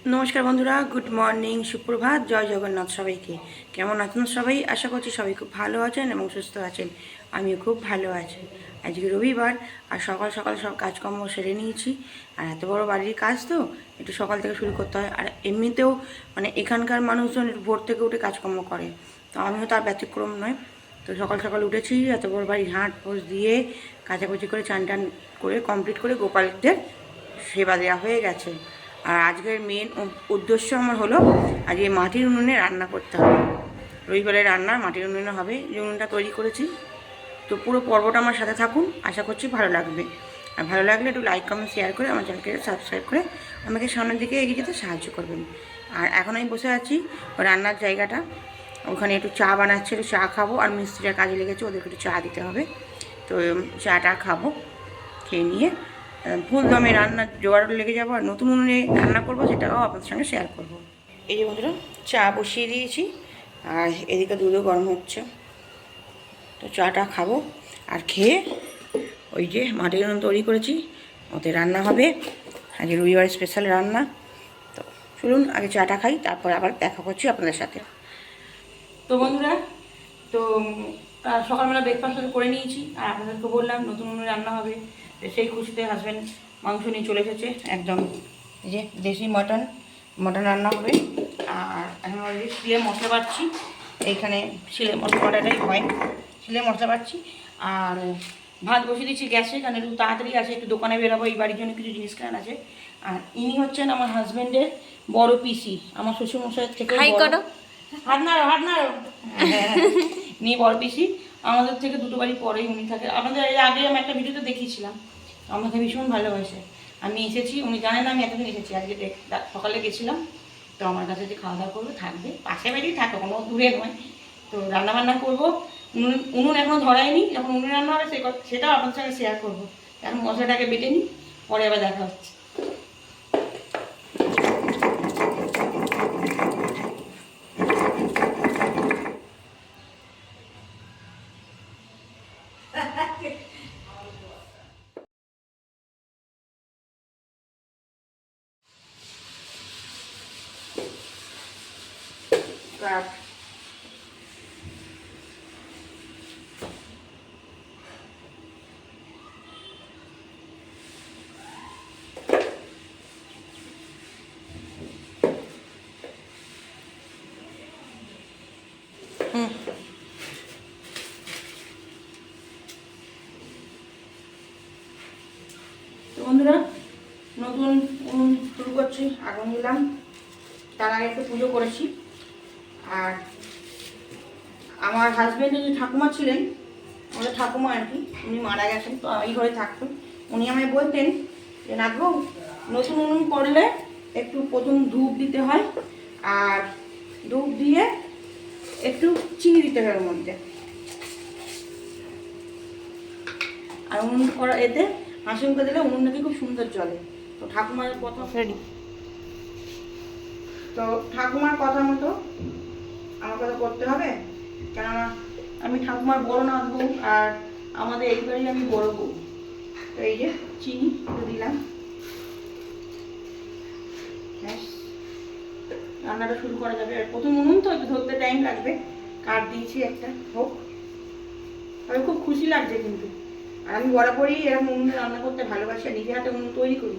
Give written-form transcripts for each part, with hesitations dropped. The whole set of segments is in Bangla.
নমস্কার বন্ধুরা, গুড মর্নিং, সুপ্রভাত, জয় জগন্নাথ সবাইকে। কেমন আছেন সবাই? আশা করছি সবাই খুব ভালো আছেন এবং সুস্থ আছেন। আমিও খুব ভালো আছি। আজকে রবিবার আর সকাল সকাল সব কাজকর্ম সেরে নিয়েছি। আর এত বড় বাড়ির কাজ তো একটু সকাল থেকে শুরু করতে হয়। আর এমনিতেও মানে এখানকার মানুষজন একটু ভোর থেকে উঠে কাজকর্ম করে, তো আমিও তার ব্যতিক্রম নয়। তো সকাল সকাল উঠেছি, এত বড় বাড়ি ঝাঁট পোছ দিয়ে কাচাকুচি করে চান টান করে কমপ্লিট করে গোপালদের সেবা দেওয়া হয়ে গেছে। আর আজকের মেন উদ্দেশ্য আমার হলো আজকে মাটির উনুনে রান্না করতে হবে। রবিবারের রান্না মাটির উনুনে হবে, যে উনুনটা তৈরি করেছি। তো পুরো পর্বটা আমার সাথে থাকুন, আশা করছি ভালো লাগবে। আর ভালো লাগলে একটু লাইক কমেন্ট শেয়ার করে আমার চ্যানেলকে সাবস্ক্রাইব করে আমাকে সামনের দিকে এগিয়ে যেতে সাহায্য করবেন। আর এখন আমি বসে আছি রান্নার জায়গাটা, ওখানে একটু চা বানাচ্ছে, একটু চা খাবো। আর মিস্ত্রিরা কাজে লেগেছে, ওদেরকে একটু চা দিতে হবে। তো চাটা খাবো, খেয়ে নিয়ে ফুল দমে রান্নার জোগাড় লেগে যাবো। আর নতুন উনুনে রান্না করবো, সেটাও আপনাদের সঙ্গে শেয়ার করব। এই যে বন্ধুরা, চা বসিয়ে দিয়েছি আর এদিকে দুধও গরম হচ্ছে। তো চাটা খাবো আর খেয়ে ওই যে মাটির উনুন তৈরি করেছি, ওতে রান্না হবে। আজকে রবিবার স্পেশাল রান্না। তো চলুন আগে চাটা খাই, তারপর আবার দেখা করছি আপনাদের সাথে। তো বন্ধুরা, তো সকালবেলা ব্রেকফাস্ট করে নিয়েছি আর আপনাদেরকে বললাম নতুন উনুনে রান্না হবে। তো সেই খুশিতে হাজব্যান্ড মাংস নিয়ে চলে এসেছে, একদম এই যে দেশি মটন রান্না হবে। আর এখন অলরেডি শিলে মশলা বাটছি, এইখানে শিলে মশলাটাই হয়, শিলে মশলা বাটছি। আর ভাত বসিয়ে দিচ্ছি গ্যাসে, কারণ একটু তাড়াতাড়ি আছে, একটু দোকানে বেরোবো, এই বাড়ির জন্য কিছু জিনিস কেনার আছে। আর ইনি হচ্ছেন আমার হাজব্যান্ডের বড় পিসি, আমার শ্বশুরমশাইয়ের থেকে হাত নাড়ো। হ্যাঁ, নিয়ে বড় পিসি আমাদের থেকে দুটো বাড়ি পরেই উনি থাকে। আমাদের এর আগে আমি একটা ভিডিওতে দেখিয়েছিলাম, আমাকে ভীষণ ভালোবাসে। আমি এসেছি, উনি জানেন আমি এতদিন এসেছি। আজকে সকালে গেছিলাম, তো আমার কাছে যে খাওয়া দাওয়া করবে, থাকবে, পাশে বাড়িই থাকে, কোনো দূরে নয়। তো রান্নাবান্না করবো, উনুন এখনও ধরায়নি, যখন উনুনে রান্না হবে সেটাও আপনার সঙ্গে শেয়ার করবো। এখন মশলাটাকে বেটে নিই, পরে আবার দেখা হচ্ছে। কাঠ তো বন্ধুরা, নতুন উনুন শুরু করছি, আগুন দিলাম। তার আগে একটু পুজো করেছি। আর আমার হাজব্যান্ডের যে ঠাকুমা ছিলেন, আমাদের ঠাকুমা আর কি, উনি মারা গেছেন, তো এই ঘরে থাকতেন। উনি আমায় বলতেন যে নাগো, নতুন উনুন করলে একটু প্রথম ধূপ দিতে হয়, আর ধূপ দিয়ে একটু চিনি দিতে হয় ওর মধ্যে। আর উনুন করা এতে হাসি মুখে দিলে উনুন নাকি খুব সুন্দর জ্বলে। তো ঠাকুমার কথা রেডি, তো ঠাকুমার কথা মতো আমাকে তো করতে হবে, কেননা আমি ঠাকুমার বড় নাথ বউ, আর আমাদের এই বাড়ি আমি বড় বউ। তো এই যে চিনি একটু দিলাম, ব্যাস রান্নাটা শুরু করা যাবে। আর প্রথম উনুন তো একটু ধরতে টাইম লাগবে, কাঠ দিয়েছি একটা, হোক। তবে খুব খুশি লাগছে কিন্তু। আর আমি বরাবরই এরকম উনুনে রান্না করতে ভালোবাসি, নিজে হাতে উনুন তৈরি করি।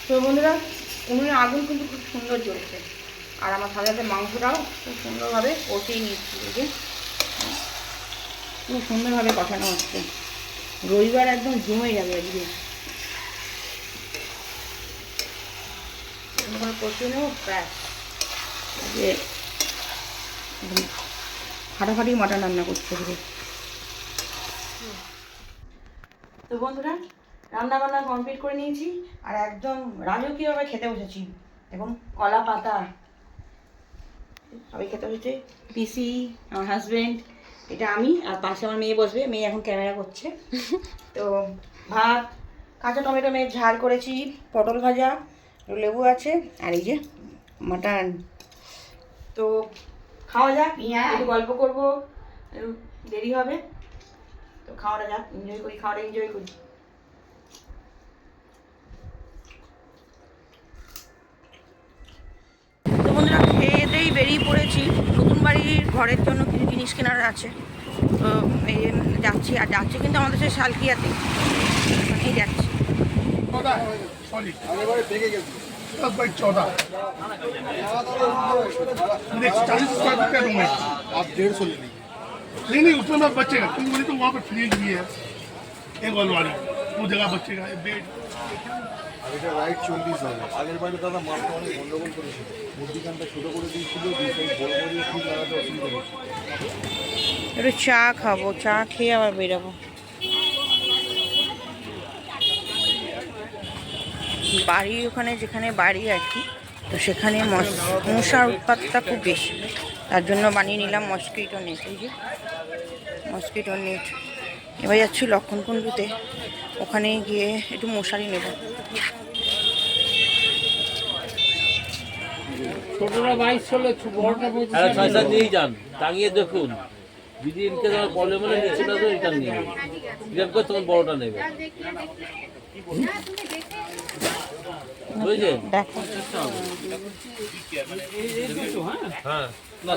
তো বন্ধুরা, উনুনের আগুন কিন্তু খুব সুন্দর জ্বলছে। আর আমার সাথে সাথে মাংসটাও খুব সুন্দরভাবে কষিয়ে নিচ্ছি, এই যে খুব সুন্দরভাবে কষানো হচ্ছে। রবিবার একদম জমে যাবে আজকে। কষিয়ে নেবো প্রায়, যে ফাটাফাটি মাটন রান্না করতে হবে। তো বন্ধুরা, রান্না বান্না কমপ্লিট করে নিয়েছি আর একদম রাজকীয়ভাবে খেতে বসেছি। দেখুন, কলা পাতা সবাই খেতে বসেছে, পিসি, আমার হাজব্যান্ড, এটা আমি, আর পাশে আমার মেয়ে বসবে, মেয়ে এখন ক্যামেরা করছে। তো ভাত, কাঁচা টমেটো মেয়ে ঝাল করেছি, পটল ভাজা, লেবু আছে, আর এই যে মাটন। তো খাওয়া যাক, একটু গল্প করবো, একটু দেরি হবে, তো খাওয়াটা যাক, এনজয় করি, খাওয়াটা এনজয় করি। তো বন্ধুরা খেয়ে দিয়েই বেরিয়ে পড়েছি, নতুন বাড়ির ঘরের জন্য কিছু জিনিস কেনার আছে। তো এই যাচ্ছি, আর যাচ্ছি কিন্তু আমাদের সেই শালকিয়াতে, এই যাচ্ছি। 150 ले लीजिए। नहीं उसमें मैं बचेगा, क्योंकि मुझे तो वहाँ पर फ्रीज भी है एक वाली, वो जगह बचेगा बेड। আর এটা রাইট 40 হবে। আগের বারে দাদা মাপটা অনেক গন্ডগোল করেছিল, মধ্যিখানটা ছোটো করে দিয়েছিল, দুই সাইড বড় করে ঠিক লাগাতে অসুবিধা হচ্ছে। একটু চা খাবো, চা খেয়ে আবার বেরোবো। বাড়ি ওখানে যেখানে বাড়ি আর কি, তো সেখানে মশার উৎপাতটা খুব বেশি, তার জন্য বানিয়ে নিলাম মসকিটো নেট। এই যে মসকিটো নেট। এবার যাচ্ছি লক্ষণকুণ্ডুতে, ওখানে গিয়ে একটু মশারি নেব। ছোটরা 22 চলে, বড়টা 6-7 নিয়েই যান, টাঙিয়ে দেখুন। যদি ইনকে তোমার প্রবলেম হলে নিচে না তো এটা নিয়ে রিটার্ন করে তোমার বড়টা নেবে, বুঝলেন? দেখো হ্যাঁ না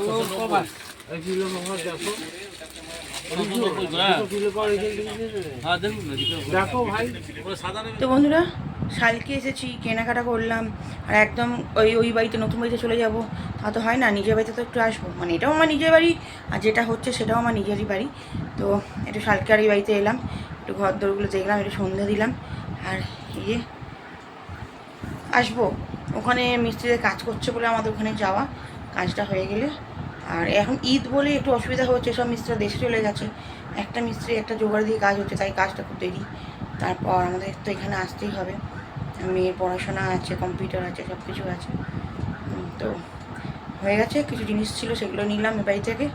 তো বন্ধুরা শালকে এসেছি, কেনাকাটা করলাম, আর একদম ওই বাড়িতে, নতুন বাড়িতে চলে যাব, তা তো হয় না, নিজের বাড়িতে তো একটু আসবো, মানে এটাও আমার নিজের বাড়ি, আর যেটা হচ্ছে সেটাও আমার নিজেরই বাড়ি। তো একটু শালকে আর এই বাড়িতে এলাম, একটু ঘর দরগুলো দেখলাম, একটু সন্ধ্যা দিলাম, আর ইয়ে আসবো। ওখানে মিস্ত্রিদের কাজ করছে বলে আমাদের ওখানে যাওয়া, কাজটা হয়ে গেলে। আর এখন ঈদ বলে একটু অসুবিধা হচ্ছে, সব মিস্ত্রিরা দেশে চলে গেছে, একটা মিস্ত্রি একটা জোগাড় দিয়ে কাজ হচ্ছে, তাই কাজটা খুব দেরি। তারপর আমাদের তো এখানে আসতেই হবে, মেয়ের পড়াশোনা আছে, কম্পিউটার আছে, সব কিছু আছে। তো হয়ে গেছে, কিছু জিনিস ছিল সেগুলো নিলাম এ বাড়ি থেকে,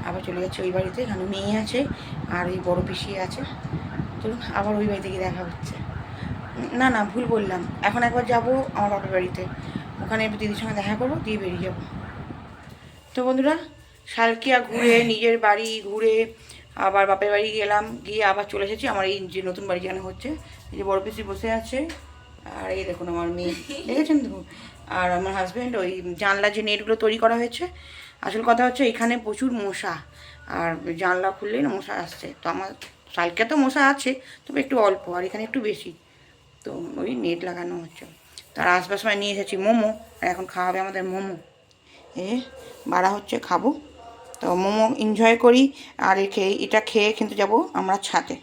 আবার চলে যাচ্ছে ওই বাড়িতে, এখানে মেয়ে আছে আর ওই বড় পিসি আছে। চলুন আবার ওই বাড়িতে গিয়ে দেখা হচ্ছে। না না ভুল বললাম, এখন একবার যাব আমার বাপের বাড়িতে, ওখানে দিদির সঙ্গে দেখা করবো, দিয়ে বেরিয়ে যাব। তো বন্ধুরা শালকিয়া ঘুরে, নিজের বাড়ি ঘুরে, আবার বাপের বাড়ি গেলাম, গিয়ে আবার চলে এসেছি আমার এই যে নতুন বাড়ি যেখানে হচ্ছে। এই যে বড় পিসি বসে আছে, আর এই দেখুন আমার মেয়ে, দেখেছেন তো, আর আমার হাজব্যান্ড। ওই জানলা যে নেটগুলো তৈরি করা হয়েছে, আসল কথা হচ্ছে এখানে প্রচুর মশা, আর জানলা খুললেই না মশা আসছে। তো আমার শালকিয়া তো মশা আছে, তবে একটু অল্প, আর এখানে একটু বেশি, তো ওই নেট লাগানো হচ্ছে। তার আসবার সময় নিয়ে এসেছি মোমো, আর এখন খাওয়াবে আমাদের মোমো, বাড়া হচ্ছে, খাবো। তো মোমো এনজয় করি, আর এটা খেয়ে কিন্তু যাব আমরা ছাদে।